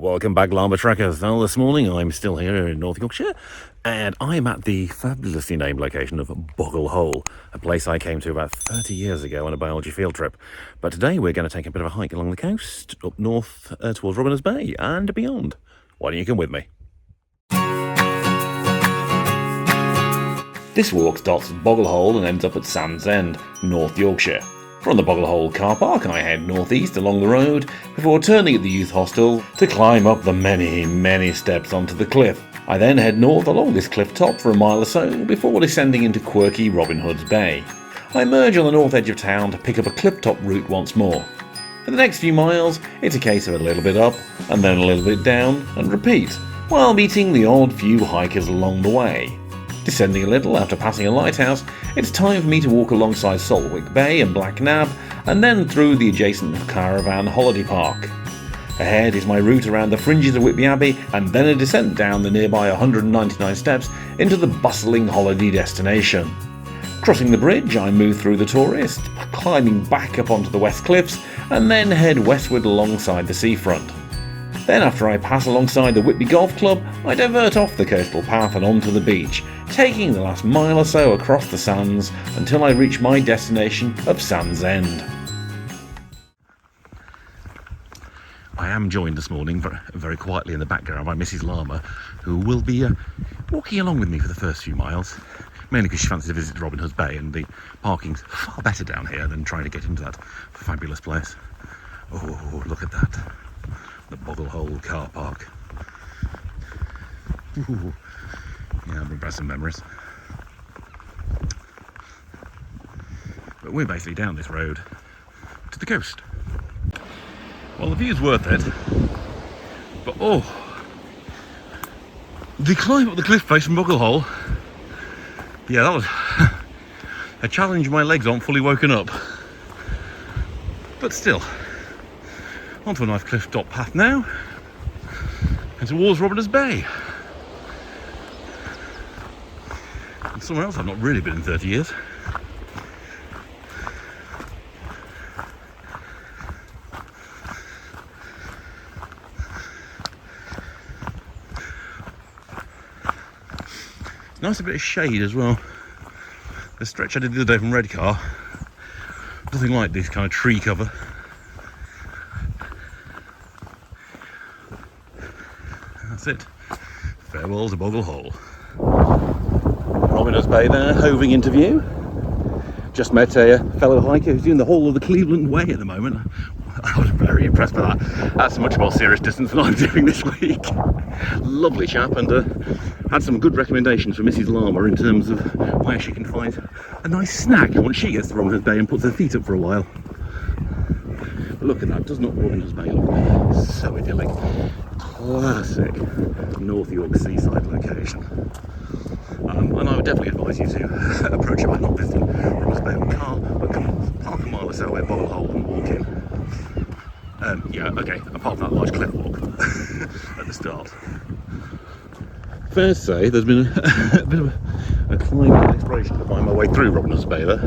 Welcome back, Llama Trekkers. Now, this morning I'm still here in North Yorkshire, and I'm at the fabulously named location of Boggle Hole, a place I came to about 30 years ago on a biology field trip. But today we're going to take a bit of a hike along the coast, up north towards Robiners Bay and beyond. Why don't you come with me? This walk starts at Boggle Hole and ends up at Sandsend, North Yorkshire. From the Boggle Hole car park, I head northeast along the road before turning at the youth hostel to climb up the many steps onto the cliff. I then head north along this cliff top for a mile or so before descending into quirky Robin Hood's Bay. I emerge on the north edge of town to pick up a clifftop route once more. For the next few miles, it's a case of a little bit up and then a little bit down and repeat, while meeting the odd few hikers along the way. Descending a little after passing a lighthouse, it's time for me to walk alongside Saltwick Bay and Black Nab, and then through the adjacent caravan holiday park. Ahead is my route around the fringes of Whitby Abbey, and then a descent down the nearby 199 steps into the bustling holiday destination. Crossing the bridge, I move through the tourist, climbing back up onto the west cliffs, and then head westward alongside the seafront. Then, after I pass alongside the Whitby Golf Club, I divert off the coastal path and onto the beach, taking the last mile or so across the sands until I reach my destination of Sandsend. I am joined this morning very quietly in the background by Mrs. Llama, who will be walking along with me for the first few miles, mainly because she fancies a visit to Robin Hood's Bay, and the parking's far better down here than trying to get into that fabulous place. Oh, look at that. The Boggle Hole car park. Ooh. Yeah, bring back some memories. But we're basically down this road to the coast. Well, the view's worth it, but the climb up the cliff face from Boggle Hole, yeah, that was a challenge my legs aren't fully woken up. But still, onto a nice cliff top path now, and towards Robiners Bay. And somewhere else I've not really been in 30 years. Nice a bit of shade as well. The stretch I did the other day from Redcar, nothing like this kind of tree cover. That's it. Farewell to Boggle Hole. Robiners Bay there, hoving into view. Just met a fellow hiker who's doing the whole of the Cleveland Way at the moment. I was very impressed by that. That's a much more serious distance than I'm doing this week. Lovely chap, and had some good recommendations for Mrs. Llama in terms of where she can find a nice snack once she gets to Robiners Bay and puts her feet up for a while. But look at that, does not Robiners Bay look so idyllic? Classic North York seaside location. And I would definitely advise you to approach it by not visiting Robiners Bay on car, but come park a mile or so at Boggle Hole and walk in. Yeah, okay, apart from that large cliff walk at the start. Fair to say, there's been a bit of a climbing exploration to find my way through Robiners Bay there.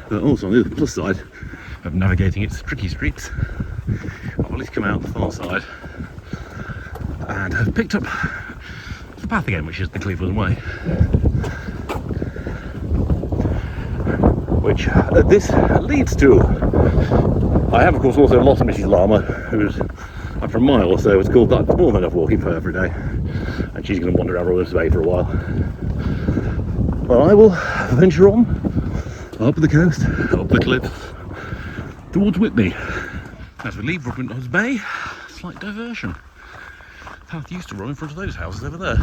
But also on the plus side of navigating its tricky streets, I've at least come out the far side and have picked up the path again, which is the Cleveland Way. Which this leads to. I have of course also lost Mrs. Llama, who's after a mile or so, it's called that's more than enough walking for her for a day, and she's going to wander around Robiners Bay for a while. Well, I will venture on up the coast, up the cliffs, towards Whitby. As we leave Robiners Bay, slight diversion. The path used to run in front of those houses over there.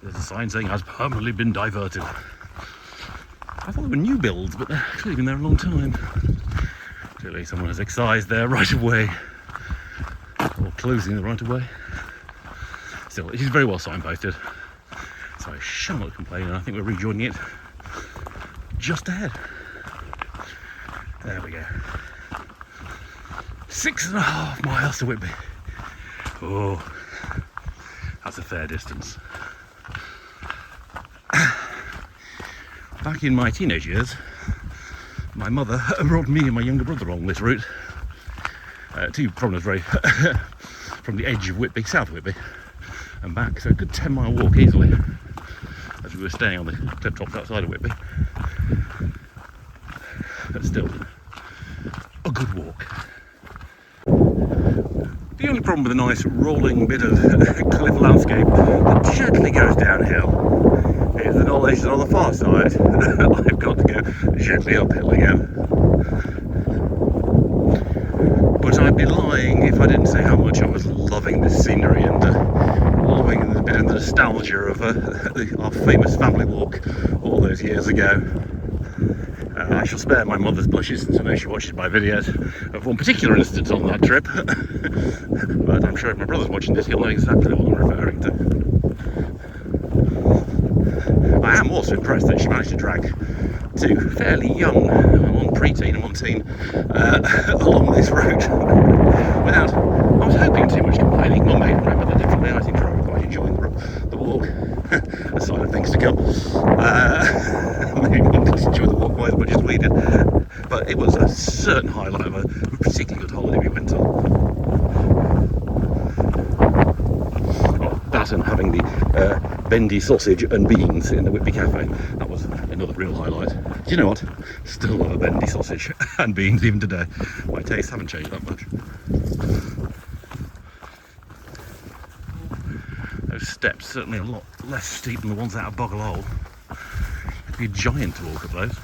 There's a sign saying has permanently been diverted. I thought they were new builds, but they've clearly been there a long time. Clearly someone has excised their right of way, or closing the right of way. Still, it is very well signposted, so I shall not complain, and I think we're rejoining it just ahead. There we go. 6.5 miles to Whitby. Oh, that's a fair distance. Back in my teenage years, My mother brought me and my younger brother along this route to Promenade Road from the edge of Whitby, South Whitby, and back. So a good 10-mile walk easily, as we were staying on the Clifftops outside of Whitby. But still, a good walk. The only problem with a nice rolling bit of cliff landscape that gently goes downhill is the knowledge that on the far side I've got to go gently uphill again. But I'd be lying if I didn't say how much I was loving this scenery and loving a bit of the nostalgia of our famous family walk all those years ago. I shall spare my mother's blushes, since I know she watches my videos, of one particular instance on that trip. But I'm sure if my brother's watching this, he'll know exactly what I'm referring to. I am also impressed that she managed to drag two fairly young, one preteen and one teen, along this route without, I was hoping, too much complaining. Mum may remember that differently. I think I was quite enjoying the walk, a sign of things to come. Maybe Mum didn't enjoy the walk quite as much as we did, but it was a certain highlight of a particularly good holiday we went on. That and having the bendy sausage and beans in the Whitby Cafe, that was another real highlight. Do you know what? Still love a bendy sausage and beans even today. My tastes haven't changed that much. Those steps certainly a lot less steep than the ones out of Boggle Hole. It'd be a giant to walk up those.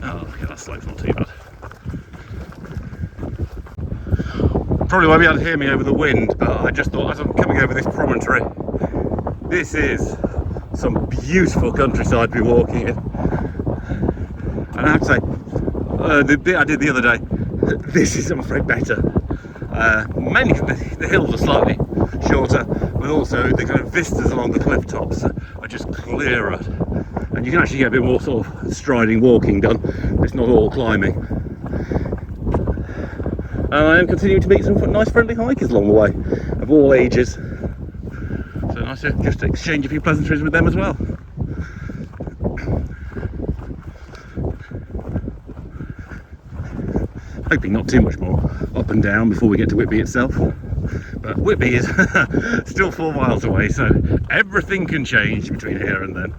Oh, okay, that slope's not too bad. Probably won't be able to hear me over the wind, but I just thought as I'm coming over this promontory, this is some beautiful countryside to be walking in. And I have to say, the bit I did the other day, this is, I'm afraid, better. Mainly the hills are slightly shorter, but also the kind of vistas along the cliff tops are just clearer, and you can actually get a bit more sort of striding walking done. It's not all climbing. And I am continuing to meet some nice friendly hikers along the way, of all ages. So nice to just exchange a few pleasantries with them as well. Hoping not too much more up and down before we get to Whitby itself. But Whitby is still 4 miles away, so everything can change between here and then.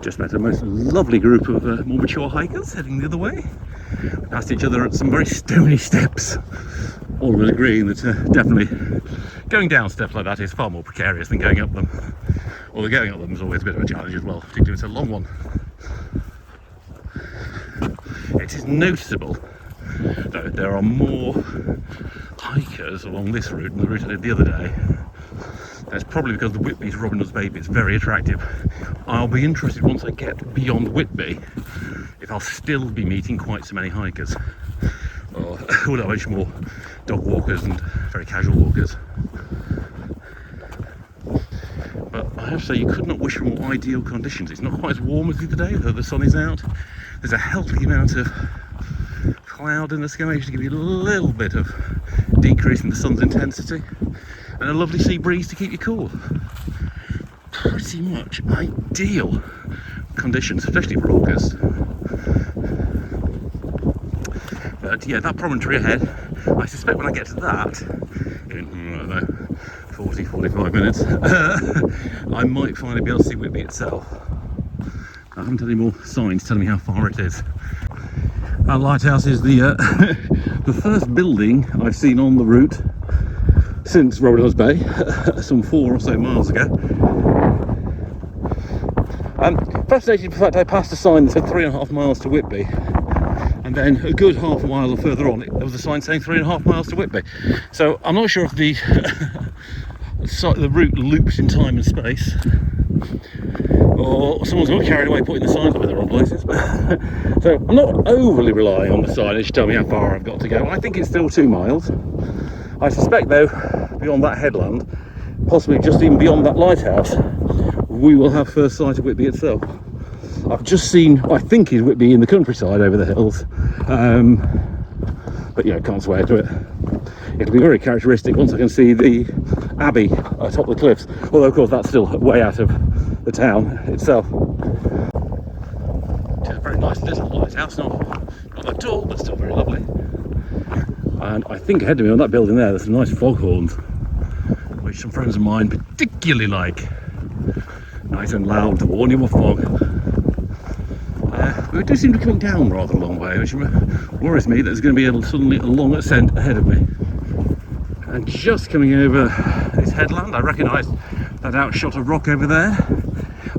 Just met a most lovely group of more mature hikers heading the other way. We passed each other at some very stony steps, all of us agreeing that definitely going down steps like that is far more precarious than going up them. Although going up them is always a bit of a challenge as well, particularly if it's a long one. It is noticeable that there are more hikers along this route than the route I did the other day. That's probably because the Whitby's Robin Hood's baby is very attractive. I'll be interested once I get beyond Whitby if I'll still be meeting quite so many hikers, or will I much more dog walkers and very casual walkers. But I have to say, you could not wish for more ideal conditions. It's not quite as warm as the other day, though the sun is out. There's a healthy amount of cloud in the sky to give you a little bit of decrease in the sun's intensity, and a lovely sea breeze to keep you cool. Pretty much ideal conditions, especially for August. But yeah, that promontory ahead, I suspect when I get to that in, I don't know, 40-45 minutes, I might finally be able to see Whitby itself. I haven't had any more signs telling me how far it is. Our lighthouse is the the first building I've seen on the route since Robin Hood's Bay, some 4 or so miles ago. Fascinated by the fact I passed a sign that said 3.5 miles to Whitby, and then a good half a mile further on there was a sign saying 3.5 miles to Whitby. So I'm not sure if the the route loops in time and space, or someone's got carried away putting the signs up in the wrong places. So I'm not overly relying on the signage to tell me how far I've got to go. I think it's still 2 miles. I suspect though, beyond that headland, possibly just even beyond that lighthouse, we will have first sight of Whitby itself. I've just seen, I think is Whitby in the countryside over the hills, but you know, can't swear to it. It'll be very characteristic once I can see the Abbey atop the cliffs, although of course that's still way out of the town itself. It's a very nice little lighthouse, not that tall, but still very lovely. And I think ahead of me on that building there, there's some nice foghorns, which some friends of mine particularly like. Nice and loud to warn you of fog. We do seem to be coming down rather a long way, which worries me that there's going to be suddenly a long ascent ahead of me. And just coming over this headland, I recognise that outshot of rock over there.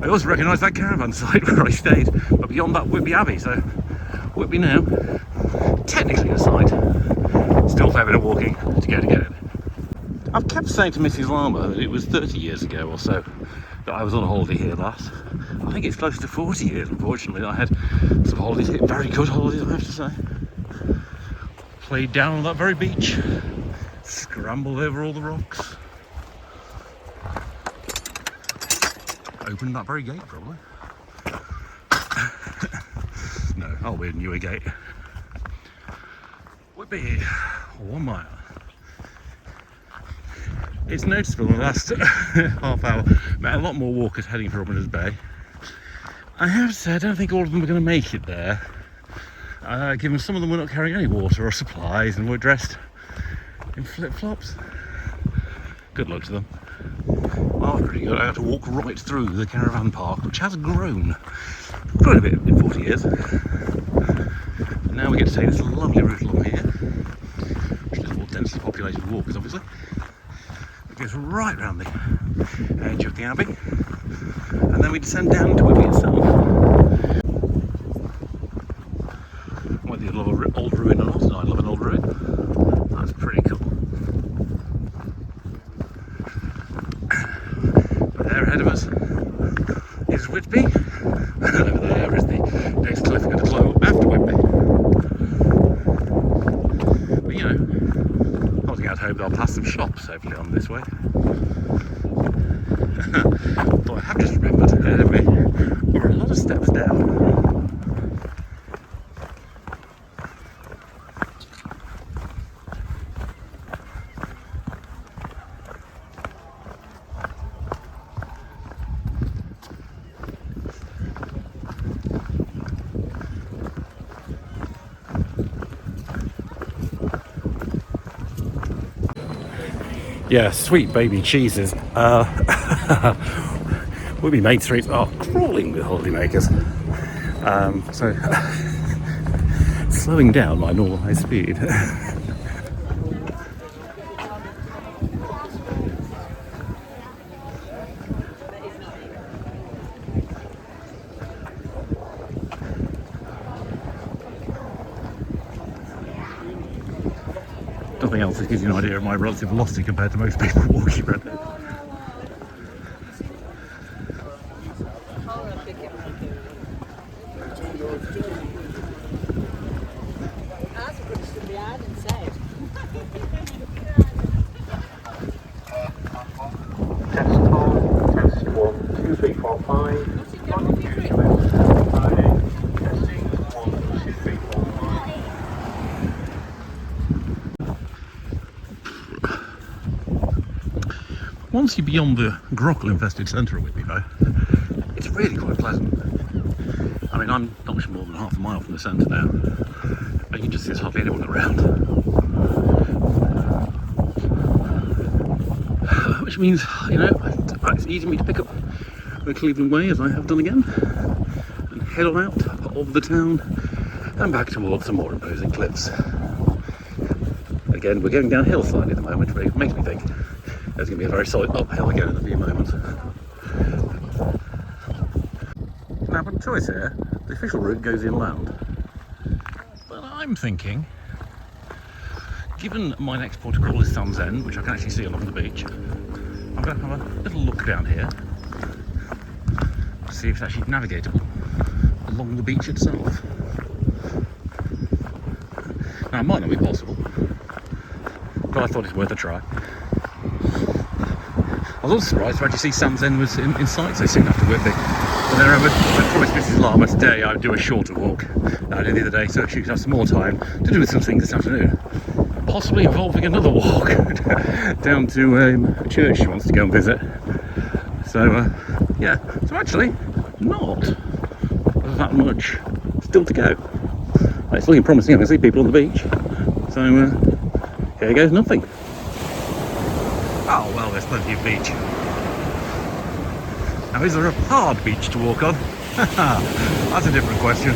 I also recognise that caravan site where I stayed, but beyond that, Whitby Abbey. So Whitby now, technically a site, still a fair bit of walking to get it. I've kept saying to Mrs. Llama that it was 30 years ago or so that I was on a holiday here last. I think it's close to 40 years, unfortunately. I had some holidays here, very good holidays, I have to say. Played down on that very beach, scrambled over all the rocks, opened that very gate, probably. No, I'll be a newer gate. Whitby, 1 mile. It's noticeable in the last half hour, met a lot more walkers heading for Robiners Bay. I have to say, I don't think all of them are going to make it there, given some of them were not carrying any water or supplies and were dressed in flip-flops. Good luck to them. Well, pretty good. I had to walk right through the caravan park, which has grown quite a bit in 40 years. And now we get to take this lovely route along here, which is more densely populated with walkers, obviously. Goes right round the edge of the Abbey, and then we descend down to Whitby itself. Whether you love an old ruin or not, and I love an old ruin. That's pretty cool. But there ahead of us is Whitby, and over there is the next cliff we're going to climb up after Whitby. But you know, holding out hope that I'll pass some shops hopefully on this way. Though I have just remembered ahead of me there are a lot of steps down. Yeah, sweet baby cheeses. Whitby Main Streets are crawling with holidaymakers. So slowing down my normal high speed. Nothing else that gives you an idea of my relative velocity compared to most people walking around here. Test 1, 2, 3, 4, 5. Once you're beyond the grockle-infested centre of Whitby, though, it's really quite pleasant. I mean, I'm not much more than half a mile from the centre now, and you can just see there's hardly anyone around. Which means, you know, it's easy for me to pick up the Cleveland Way, as I have done again, and head on out of the town and back towards some more imposing cliffs. Again, we're going down hillside at the moment, which makes me think there's going to be a very solid uphill again in a few moments. Now, for the choice here, the official route goes inland. But I'm thinking, given my next port of call is Sandsend, which I can actually see along the beach, I'm going to have a little look down here to see if it's actually navigable along the beach itself. Now, it might not be possible, but I thought it's worth a try. I was also surprised to actually see Sandsend was in sight so soon after Whitby. But then I promised Mrs. Llama today I would do a shorter walk than I did the other day, so she could have some more time to do some things this afternoon. possibly involving another walk down to a church she wants to go and visit. So yeah, so actually not that much still to go. It's looking promising. I can see people on the beach. So here goes nothing. Oh well, there's plenty of beach. Now, is there a hard beach to walk on? That's a different question.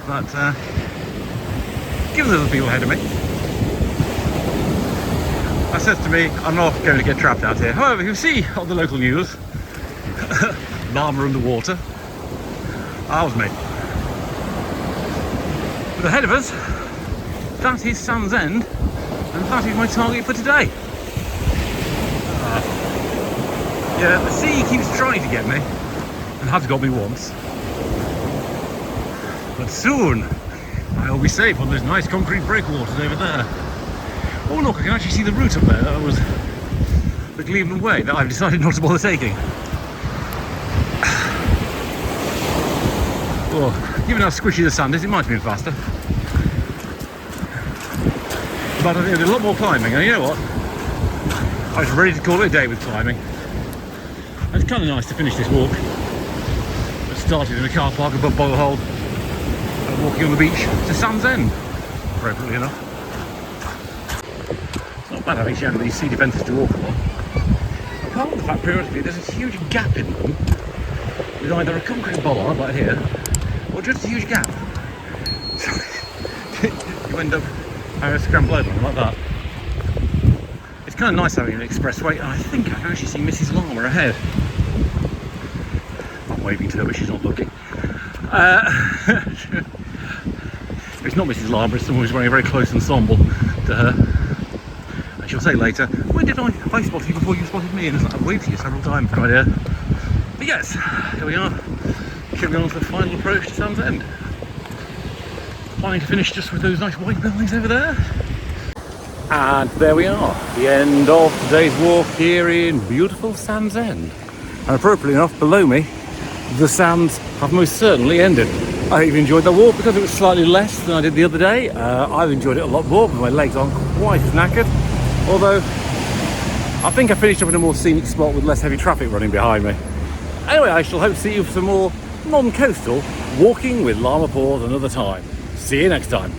But given there's other people ahead of me, that says to me I'm not going to get trapped out here. However, you see on the local news, llama underwater. That was me. But ahead of us, that is Sandsend, and that is my target for today. Yeah, the sea keeps trying to get me, and has got me once. But soon, I'll be safe on those nice concrete breakwaters over there. Oh look, I can actually see the route up there. That was the Cleveland Way that I've decided not to bother taking. Oh, given how squishy the sand is, it might have been faster. But I think there's a lot more climbing, and you know what? I was ready to call it a day with climbing. It's kind of nice to finish this walk. I started in a car park above Boggle Hole, walking on the beach to Sandsend, appropriately enough. It's not bad having shown these sea defences to walk along. Apart from the fact, periodically, there's a huge gap in them, with either a concrete bollard like here, or just a huge gap. So you end up having a scramble over like that. It's kind of nice having an expressway, and I think I can actually see Mrs. Llama ahead. I'm waving to her, but she's not looking. It's not Mrs. Llama, it's someone who's wearing a very close ensemble to her. And she'll say later, when did I spot you before you spotted me? And I've waved to you several times right here. But yes, here we are, carrying on to the final approach to Sandsend. Planning to finish just with those nice white buildings over there. And there we are, the end of today's walk here in beautiful Sandsend. And appropriately enough, below me, the sands have most certainly ended. I even enjoyed the walk because it was slightly less than I did the other day. I've enjoyed it a lot more, but my legs aren't quite as knackered. Although, I think I finished up in a more scenic spot with less heavy traffic running behind me. Anyway, I shall hope to see you for some more non-coastal walking with Llama Paws another time. See you next time.